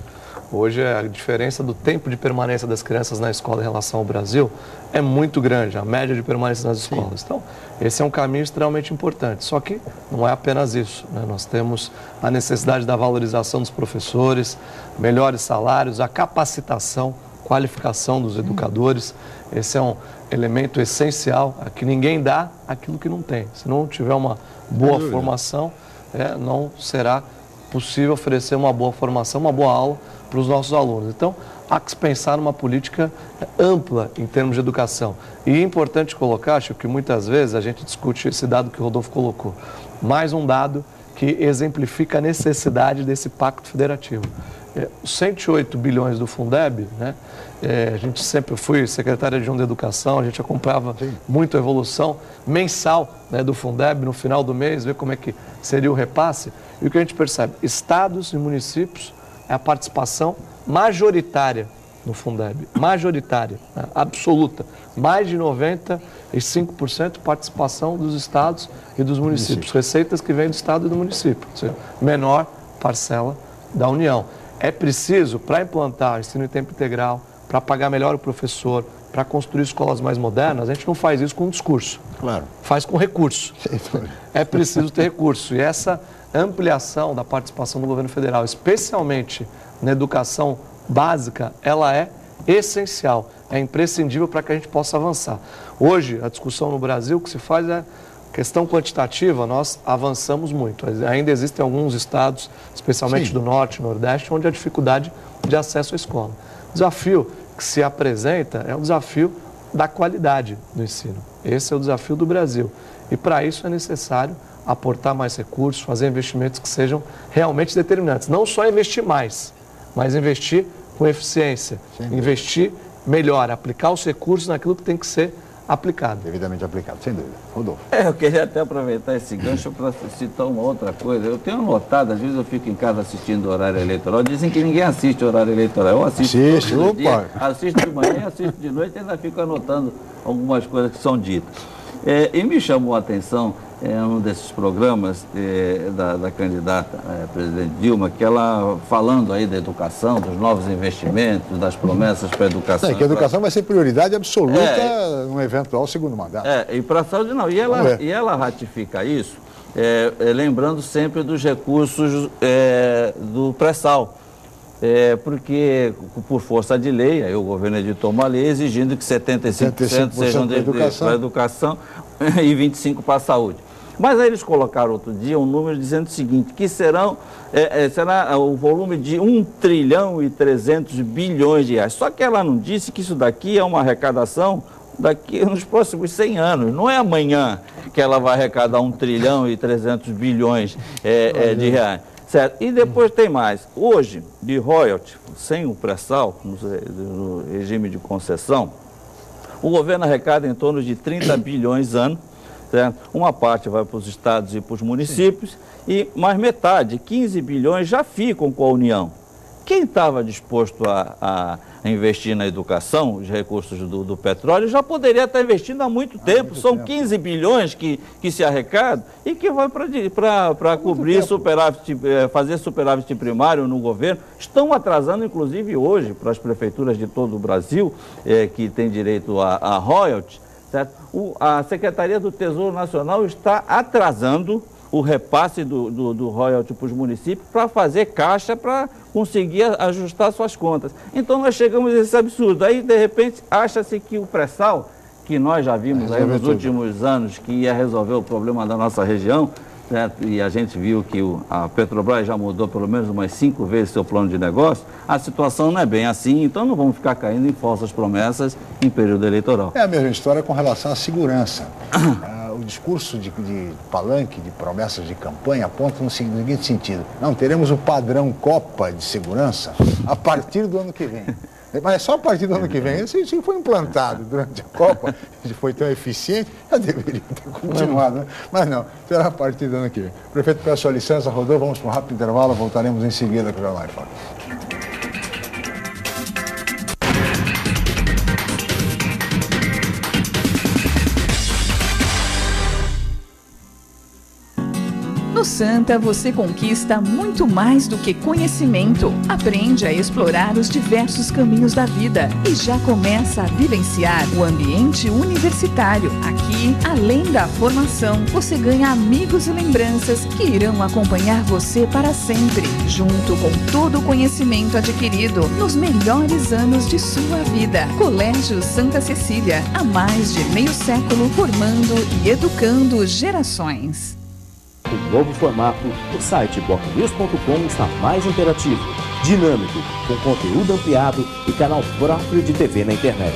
hoje a diferença do tempo de permanência das crianças na escola em relação ao Brasil é muito grande, a média de permanência nas escolas. Então, esse é um caminho extremamente importante. Só que não é apenas isso, né? Nós temos a necessidade da valorização dos professores, melhores salários, a capacitação, qualificação dos educadores. Esse é um elemento essencial, que ninguém dá aquilo que não tem. Se não tiver uma boa formação, não será possível oferecer uma boa formação, uma boa aula para os nossos alunos. Então, há que se pensar numa política ampla em termos de educação. E é importante colocar, acho que muitas vezes a gente discute esse dado que o Rodolfo colocou. Mais um dado que exemplifica a necessidade desse pacto federativo. Os 108 bilhões do Fundeb, né? A gente sempre foi secretário adjunto de educação, a gente acompanhava muito a evolução mensal, né, do Fundeb no final do mês, ver como é que seria o repasse. E o que a gente percebe? Estados e municípios, a participação majoritária no Fundeb, majoritária, né, absoluta, mais de 95% participação dos estados e dos municípios, receitas que vêm do estado e do município, ou seja, menor parcela da União. É preciso, para implantar ensino em tempo integral, para pagar melhor o professor, para construir escolas mais modernas, a gente não faz isso com discurso. Claro. Faz com recurso. É preciso ter recurso. E essa ampliação da participação do governo federal, especialmente na educação básica, ela é essencial, é imprescindível para que a gente possa avançar. Hoje, a discussão no Brasil, o que se faz é questão quantitativa, nós avançamos muito. Ainda existem alguns estados, especialmente do Norte e Nordeste, onde há dificuldade de acesso à escola. O desafio que se apresenta é o desafio da qualidade do ensino. Esse é o desafio do Brasil. E para isso é necessário aportar mais recursos, fazer investimentos que sejam realmente determinantes. Não só investir mais, mas investir com eficiência, investir melhor, aplicar os recursos naquilo que tem que ser aplicado. Devidamente aplicado, sem dúvida. Rodolfo. Eu queria até aproveitar esse gancho para citar uma outra coisa. Eu tenho notado, às vezes eu fico em casa assistindo o horário eleitoral, dizem que ninguém assiste o horário eleitoral. Eu assisto todo dia, assisto de manhã, assisto de noite e ainda fico anotando algumas coisas que são ditas. E me chamou a atenção um desses programas da candidata presidente Dilma, que ela falando aí da educação, dos novos investimentos, das promessas para a educação. Que a educação vai ser prioridade absoluta num eventual segundo mandato. E para a saúde não. E ela ratifica isso, lembrando sempre dos recursos do pré-sal. Porque, por força de lei, aí o governo editou uma lei exigindo que 75% sejam para a educação e 25% para a saúde. Mas aí eles colocaram outro dia um número dizendo o seguinte, que será o volume de 1 trilhão e 300 bilhões de reais. Só que ela não disse que isso daqui é uma arrecadação daqui nos próximos 100 anos. Não é amanhã que ela vai arrecadar 1 trilhão e 300 bilhões de reais. Certo? E depois tem mais. Hoje, de royalty, sem o pré-sal, no regime de concessão, o governo arrecada em torno de 30 bilhões ano. Certo? Uma parte vai para os estados e para os municípios, e mais metade, 15 bilhões, já ficam com a União. Quem estava disposto a investir na educação, os recursos do petróleo, já poderia estar investindo há muito tempo. São 15 bilhões que se arrecadam e que vai para cobrir superávit, fazer superávit primário no governo. Estão atrasando, inclusive hoje, para as prefeituras de todo o Brasil, que têm direito a royalties. Certo? A Secretaria do Tesouro Nacional está atrasando o repasse do royalty para os municípios para fazer caixa para conseguir ajustar suas contas. Então nós chegamos a esse absurdo. Aí, de repente, acha-se que o pré-sal, que nós já vimos aí nos últimos anos que ia resolver o problema da nossa região, certo? E a gente viu que a Petrobras já mudou pelo menos umas 5 vezes seu plano de negócio, a situação não é bem assim, então não vamos ficar caindo em falsas promessas em período eleitoral. É a mesma história com relação à segurança. O discurso de palanque, de promessas de campanha, aponta no seguinte sentido: não, teremos o padrão Copa de segurança a partir do ano que vem. Mas é só a partir do ano que vem. Isso foi implantado durante a Copa, foi tão eficiente, já deveria ter continuado, né? Mas não, será a partir do ano que vem. Prefeito, peço sua licença, Rodolfo, vamos para um rápido intervalo, voltaremos em seguida com o Jornal em Foque. No Santa, você conquista muito mais do que conhecimento. Aprende a explorar os diversos caminhos da vida e já começa a vivenciar o ambiente universitário. Aqui, além da formação, você ganha amigos e lembranças que irão acompanhar você para sempre, junto com todo o conhecimento adquirido nos melhores anos de sua vida. Colégio Santa Cecília, há mais de meio século, formando e educando gerações. Em novo formato, o site bocnews.com está mais interativo, dinâmico, com conteúdo ampliado e canal próprio de TV na internet.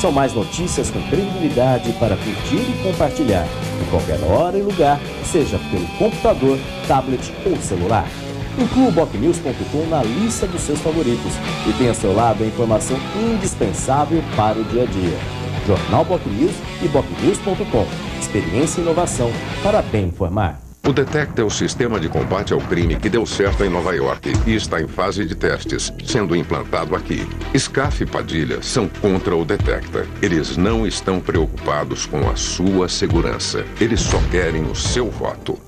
São mais notícias com credibilidade para curtir e compartilhar, em qualquer hora e lugar, seja pelo computador, tablet ou celular. Inclua o bocnews.com na lista dos seus favoritos e tenha ao seu lado a informação indispensável para o dia a dia. Jornal Bocnews e bocnews.com. Experiência e inovação para bem informar. O Detect é o sistema de combate ao crime que deu certo em Nova York e está em fase de testes, sendo implantado aqui. SCAF e Padilha são contra o Detecta. Eles não estão preocupados com a sua segurança. Eles só querem o seu voto.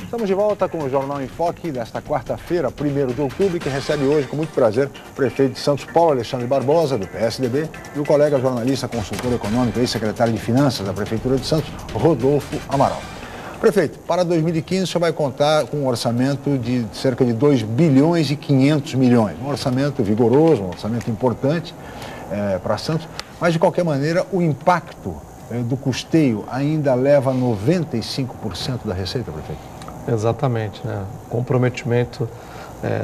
Estamos de volta com o Jornal em Foque desta quarta-feira, 1º de outubro, que recebe hoje, com muito prazer, o prefeito de Santos, Paulo Alexandre Barbosa, do PSDB, e o colega jornalista, consultor econômico e secretário de Finanças da Prefeitura de Santos, Rodolfo Amaral. Prefeito, para 2015 o senhor vai contar com um orçamento de cerca de 2 bilhões e 500 milhões. Um orçamento vigoroso, um orçamento importante para Santos, mas de qualquer maneira o impacto do custeio ainda leva 95% da receita, prefeito? Exatamente, né? O comprometimento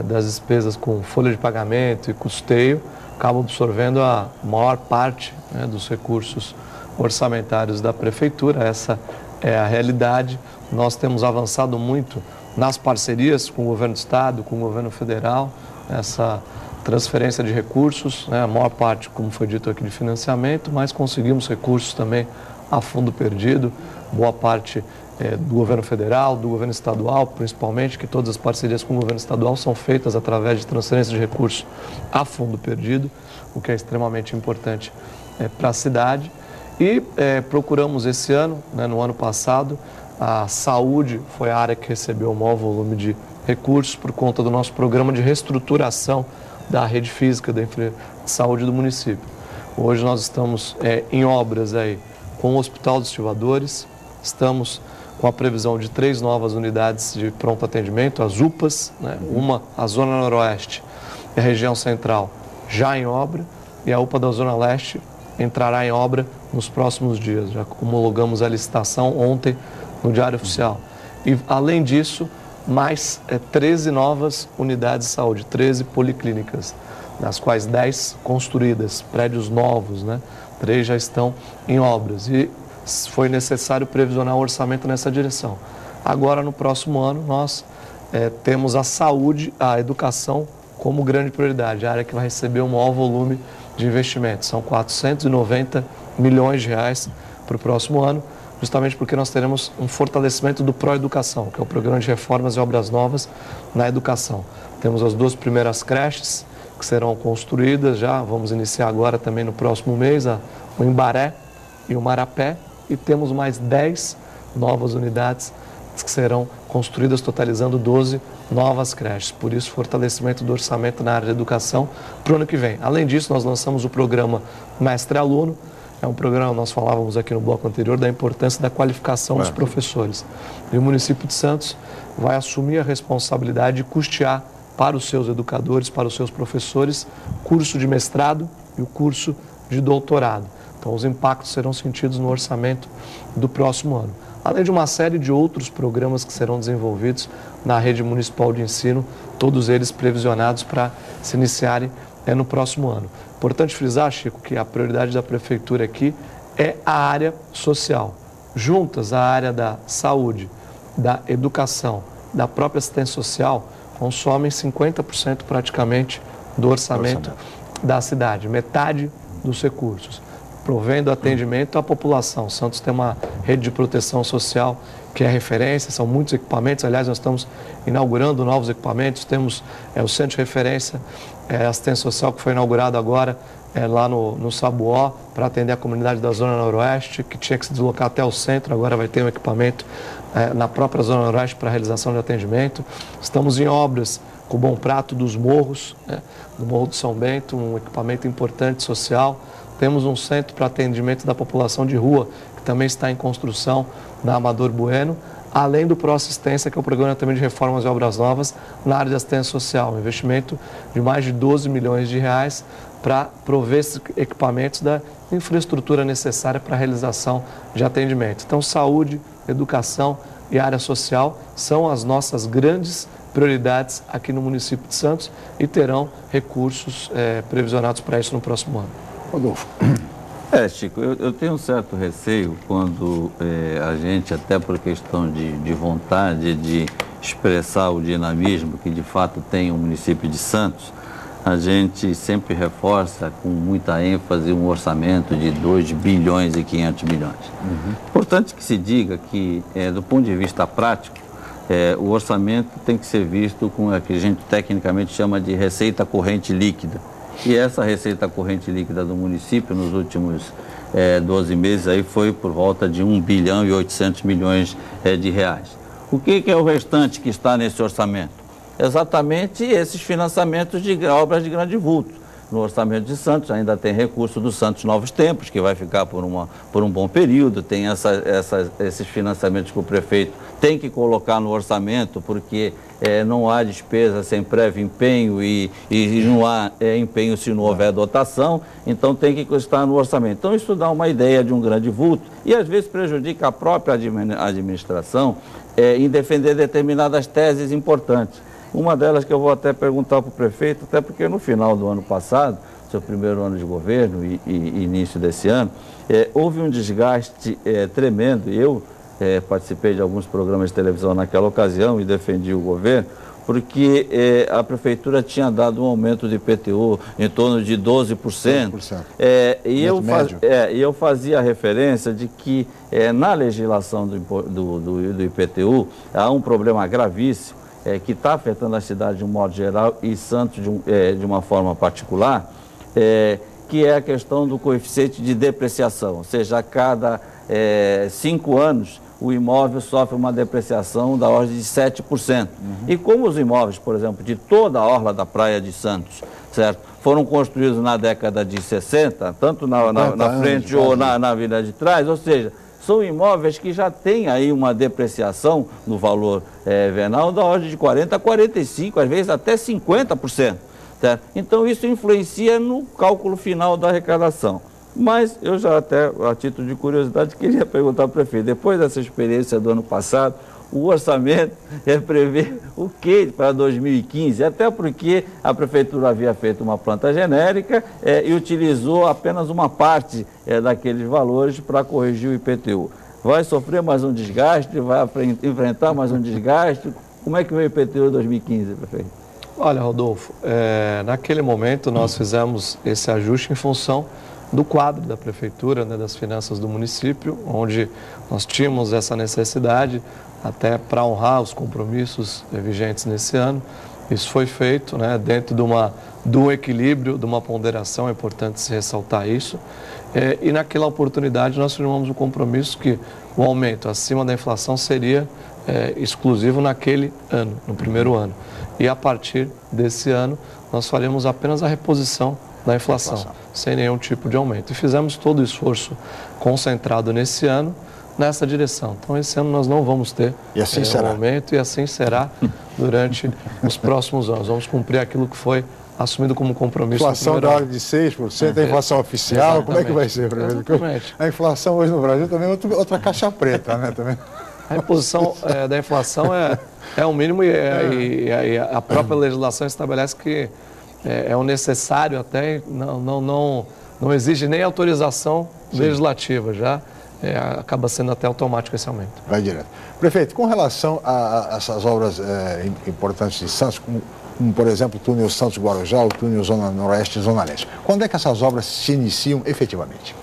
das despesas com folha de pagamento e custeio acaba absorvendo a maior parte, né, dos recursos orçamentários da Prefeitura. Essa é a realidade. Nós temos avançado muito nas parcerias com o governo do estado, com o governo federal, essa transferência de recursos, né, a maior parte, como foi dito aqui, de financiamento, mas conseguimos recursos também a fundo perdido, boa parte do governo federal, do governo estadual, principalmente, que todas as parcerias com o governo estadual são feitas através de transferência de recursos a fundo perdido, o que é extremamente importante para a cidade. E procuramos esse ano, né, no ano passado, a saúde foi a área que recebeu o maior volume de recursos por conta do nosso programa de reestruturação da rede física de saúde do município. Hoje nós estamos em obras aí com o Hospital dos Estivadores, estamos com a previsão de 3 novas unidades de pronto atendimento, as UPAs, né? Uma, a Zona Noroeste e a região central, já em obra, e a UPA da Zona Leste entrará em obra nos próximos dias. Já homologamos a licitação ontem no Diário Oficial. E, além disso, mais 13 novas unidades de saúde, 13 policlínicas, das quais 10 construídas, prédios novos, né? 3 já estão em obras. E foi necessário previsionar o orçamento nessa direção. Agora, no próximo ano, nós temos a saúde, a educação como grande prioridade, a área que vai receber o maior volume de investimentos. São 490 milhões de reais para o próximo ano, justamente porque nós teremos um fortalecimento do Proeducação, que é o Programa de Reformas e Obras Novas na Educação. Temos as 2 primeiras creches que serão construídas, já vamos iniciar agora também no próximo mês, o Embaré e o Marapé, e temos mais 10 novas unidades que serão construídas, totalizando 12 novas creches. Por isso, fortalecimento do orçamento na área de educação para o ano que vem. Além disso, nós lançamos o programa Mestre Aluno. É um programa, nós falávamos aqui no bloco anterior, da importância da qualificação dos professores. E o município de Santos vai assumir a responsabilidade de custear para os seus educadores, para os seus professores, curso de mestrado e o curso de doutorado. Então, os impactos serão sentidos no orçamento do próximo ano. Além de uma série de outros programas que serão desenvolvidos na rede municipal de ensino, todos eles previsionados para se iniciarem no próximo ano. Importante frisar, Chico, que a prioridade da prefeitura aqui é a área social. Juntas, a área da saúde, da educação, da própria assistência social, consomem 50% praticamente do orçamento da cidade, metade dos recursos, provendo atendimento à população. Santos tem uma rede de proteção social que é referência, são muitos equipamentos, aliás, nós estamos inaugurando novos equipamentos, temos o Centro de Referência Assistência Social que foi inaugurado agora lá no Sabuó, para atender a comunidade da Zona Noroeste, que tinha que se deslocar até o centro, agora vai ter um equipamento na própria Zona Noroeste para realização de atendimento. Estamos em obras com o Bom Prato dos Morros, do Morro do São Bento, um equipamento importante social. Temos um centro para atendimento da população de rua, que também está em construção na Amador Bueno, além do Proassistência, que é o programa também de reformas e obras novas na área de assistência social, um investimento de mais de 12 milhões de reais para prover esses equipamentos da infraestrutura necessária para a realização de atendimento. Então, saúde, educação e área social são as nossas grandes prioridades aqui no município de Santos e terão recursos previsionados para isso no próximo ano. Rodolfo. Chico, eu tenho um certo receio quando a gente, até por questão de vontade de expressar o dinamismo que de fato tem o município de Santos, a gente sempre reforça com muita ênfase um orçamento de 2 bilhões e 500 milhões. Importante que se diga que, do ponto de vista prático, o orçamento tem que ser visto com o que a gente tecnicamente chama de receita corrente líquida. E essa receita corrente líquida do município nos últimos 12 meses aí foi por volta de 1 bilhão e 800 milhões de reais. O que é o restante que está nesse orçamento? Exatamente esses financiamentos de obras de grande vulto. No orçamento de Santos ainda tem recurso do Santos Novos Tempos, que vai ficar por um bom período, tem esses financiamentos que o prefeito tem que colocar no orçamento, porque não há despesa sem prévio empenho e não há empenho se não houver dotação, então tem que estar no orçamento. Então isso dá uma ideia de um grande vulto e às vezes prejudica a própria administração em defender determinadas teses importantes. Uma delas que eu vou até perguntar para o prefeito, até porque no final do ano passado, seu primeiro ano de governo e início desse ano, houve um desgaste tremendo. Eu participei de alguns programas de televisão naquela ocasião e defendi o governo, porque a Prefeitura tinha dado um aumento de IPTU em torno de 12%. E eu fazia referência de que na legislação do IPTU há um problema gravíssimo que está afetando a cidade de um modo geral e Santos de uma forma particular, que é a questão do coeficiente de depreciação, ou seja, a cada 5 anos o imóvel sofre uma depreciação da ordem de 7%. E como os imóveis, por exemplo, de toda a orla da Praia de Santos, certo, foram construídos na década de 60, tanto na frente ou na vida de trás, ou seja, são imóveis que já têm aí uma depreciação no valor venal da ordem de 40% a 45%, às vezes até 50%. Certo? Então isso influencia no cálculo final da arrecadação. Mas eu já até, a título de curiosidade, queria perguntar ao prefeito, depois dessa experiência do ano passado, o orçamento prevê o que para 2015? Até porque a Prefeitura havia feito uma planta genérica e utilizou apenas uma parte daqueles valores para corrigir o IPTU. Vai sofrer mais um desgaste? Vai enfrentar mais um desgaste? Como é que vem o IPTU 2015, prefeito? Olha, Rodolfo, naquele momento nós fizemos esse ajuste em função do quadro da Prefeitura, das finanças do município, onde nós tínhamos essa necessidade até para honrar os compromissos vigentes nesse ano. Isso foi feito dentro de um equilíbrio, de uma ponderação, é importante se ressaltar isso. E naquela oportunidade nós firmamos um compromisso que o aumento acima da inflação seria exclusivo naquele ano, no primeiro ano. E a partir desse ano nós faremos apenas a reposição da inflação, sem nenhum tipo de aumento. E fizemos todo o esforço concentrado nesse ano nessa direção. Então, esse ano nós não vamos ter um aumento e assim será durante os próximos anos. Vamos cumprir aquilo que foi assumido como compromisso. Inflação da ordem de 6%, a inflação oficial, exatamente. Como é que vai ser, prefeito? A inflação hoje no Brasil também é outra caixa preta, né? Também. A reposição da inflação é o mínimo e a própria legislação estabelece que é o necessário até, não exige nem autorização legislativa, já acaba sendo até automático esse aumento. Vai direto. Prefeito, com relação a essas obras importantes de Santos, como por exemplo o túnel Santos-Guarujá, o túnel Zona Noroeste e Zona Leste, quando é que essas obras se iniciam efetivamente?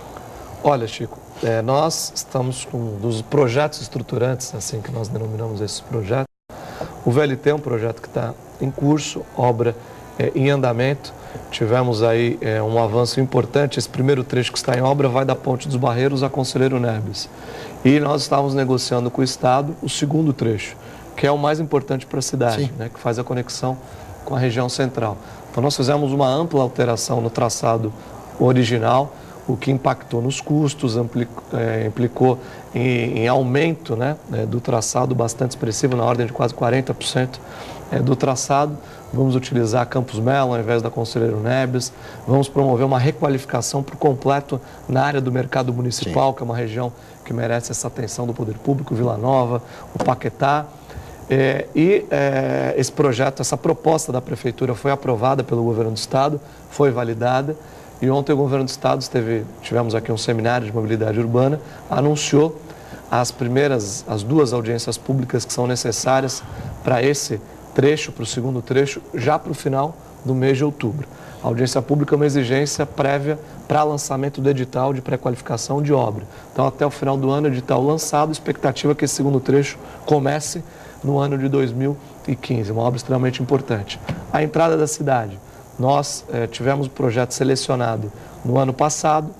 Olha, Chico, nós estamos com um dos projetos estruturantes, assim que nós denominamos esses projetos. O VLT é um projeto que está em curso, obra em andamento. Tivemos aí um avanço importante. Esse primeiro trecho que está em obra vai da Ponte dos Barreiros a Conselheiro Neves. E nós estávamos negociando com o Estado o segundo trecho, que é o mais importante para a cidade, que faz a conexão com a região central. Então nós fizemos uma ampla alteração no traçado original, o que impactou nos custos, implicou em aumento do traçado bastante expressivo, na ordem de quase 40% do traçado. Vamos utilizar Campos Melo ao invés da Conselheiro Neves, vamos promover uma requalificação por completo na área do mercado municipal, que é uma região que merece essa atenção do poder público, Vila Nova, o Paquetá. Esse projeto, essa proposta da Prefeitura foi aprovada pelo Governo do Estado, foi validada. E ontem o Governo do Estado tivemos aqui um seminário de mobilidade urbana, anunciou as duas audiências públicas que são necessárias para esse trecho, para o segundo trecho, já para o final do mês de outubro. A audiência pública é uma exigência prévia para lançamento do edital de pré-qualificação de obra. Então, até o final do ano, edital lançado, expectativa é que esse segundo trecho comece no ano de 2015, uma obra extremamente importante. A entrada da cidade. Nós tivemos o projeto selecionado no ano passado,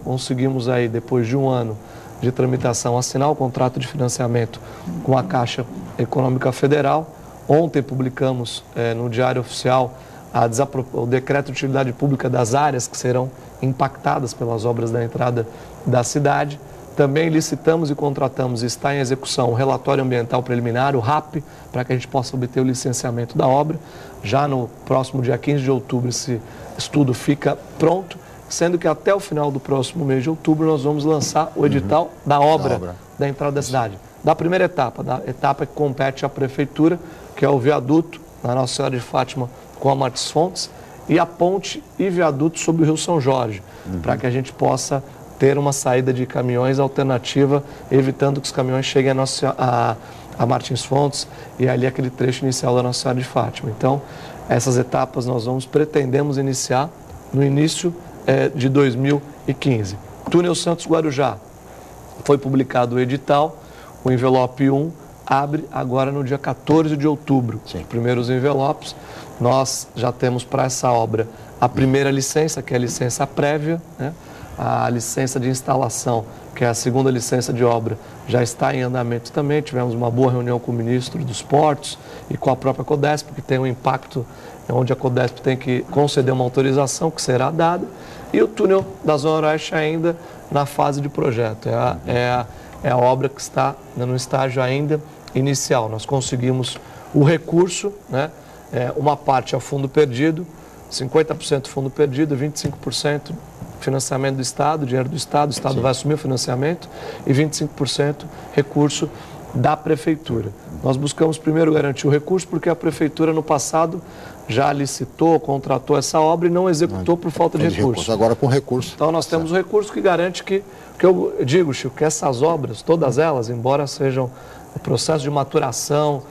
conseguimos aí, depois de um ano de tramitação, assinar o contrato de financiamento com a Caixa Econômica Federal. Ontem publicamos no Diário Oficial o decreto de utilidade pública das áreas que serão impactadas pelas obras da entrada da cidade. Também licitamos e contratamos, e está em execução, o relatório ambiental preliminar, o RAP, para que a gente possa obter o licenciamento da obra. Já no próximo dia 15 de outubro esse estudo fica pronto, sendo que até o final do próximo mês de outubro nós vamos lançar o edital da obra da entrada da cidade. Da primeira etapa, da etapa que compete à Prefeitura, que é o viaduto na Nossa Senhora de Fátima com a Martins Fontes, e a ponte e viaduto sobre o Rio São Jorge, para que a gente possa ter uma saída de caminhões alternativa, evitando que os caminhões cheguem a Martins Fontes e ali aquele trecho inicial da Nossa Senhora de Fátima. Então, essas etapas nós pretendemos iniciar no início de 2015. Túnel Santos Guarujá, foi publicado o edital, o envelope 1 abre agora no dia 14 de outubro. Sim. Os primeiros envelopes, nós já temos para essa obra a primeira licença, que é a licença prévia, né? A licença de instalação, que é a segunda licença de obra, já está em andamento também. Tivemos uma boa reunião com o ministro dos Portos e com a própria Codesp, que tem um impacto onde a Codesp tem que conceder uma autorização que será dada. E o túnel da Zona Oeste ainda na fase de projeto. É a obra que está no estágio ainda inicial. Nós conseguimos o recurso, né? Uma parte é o fundo perdido, 50% fundo perdido, 25% financiamento do Estado, dinheiro do Estado, o Estado vai assumir o financiamento, e 25% recurso da Prefeitura. Nós buscamos primeiro garantir o recurso porque a Prefeitura no passado já licitou, contratou essa obra e não executou por falta de recurso. Agora com recurso. Então nós temos o recurso que garante que eu digo, Chico, que essas obras, todas elas, embora sejam o processo de maturação,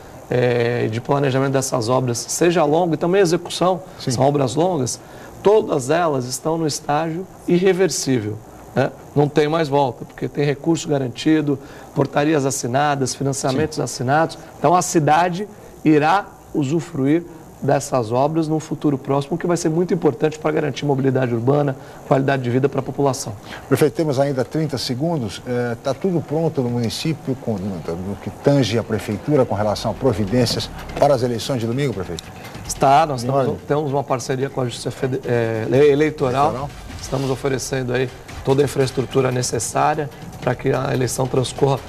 de planejamento dessas obras seja longo e também a execução, são obras longas, todas elas estão no estágio irreversível, né? Não tem mais volta, porque tem recurso garantido, portarias assinadas, financiamentos assinados. Então a cidade irá usufruir dessas obras num futuro próximo, que vai ser muito importante para garantir mobilidade urbana, qualidade de vida para a população. Prefeito, temos ainda 30 segundos. Está tudo pronto no município, no que tange a Prefeitura com relação a providências para as eleições de domingo, prefeito? Está, nós temos uma parceria com a Justiça Eleitoral. Estamos oferecendo aí toda a infraestrutura necessária para que a eleição transcorra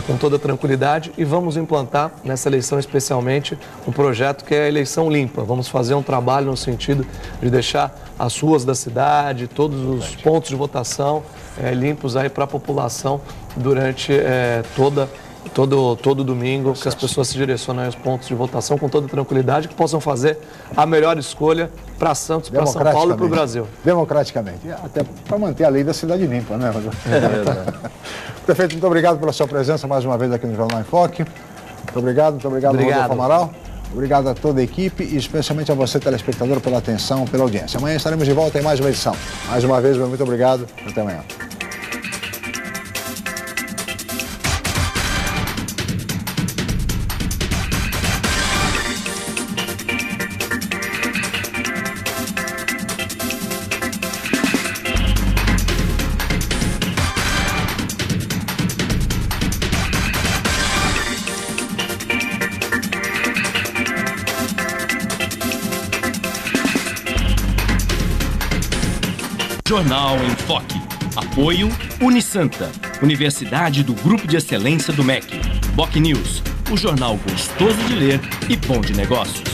com toda tranquilidade, e vamos implantar nessa eleição especialmente um projeto que é a eleição limpa. Vamos fazer um trabalho no sentido de deixar as ruas da cidade, todos os pontos de votação limpos aí para a população durante todo domingo, que as pessoas se direcionem aos pontos de votação com toda tranquilidade, que possam fazer a melhor escolha para Santos, para São Paulo e para o Brasil. Democraticamente, até para manter a lei da cidade limpa, né? Prefeito, muito obrigado pela sua presença mais uma vez aqui no Jornal em Foque. Muito obrigado, Rodolfo Amaral. Obrigado a toda a equipe e especialmente a você, telespectador, pela atenção, pela audiência. Amanhã estaremos de volta em mais uma edição. Mais uma vez, muito obrigado. Até amanhã. Jornal em Foque. Apoio Unisanta, Universidade do Grupo de Excelência do MEC. BocNews, o jornal gostoso de ler e bom de negócios.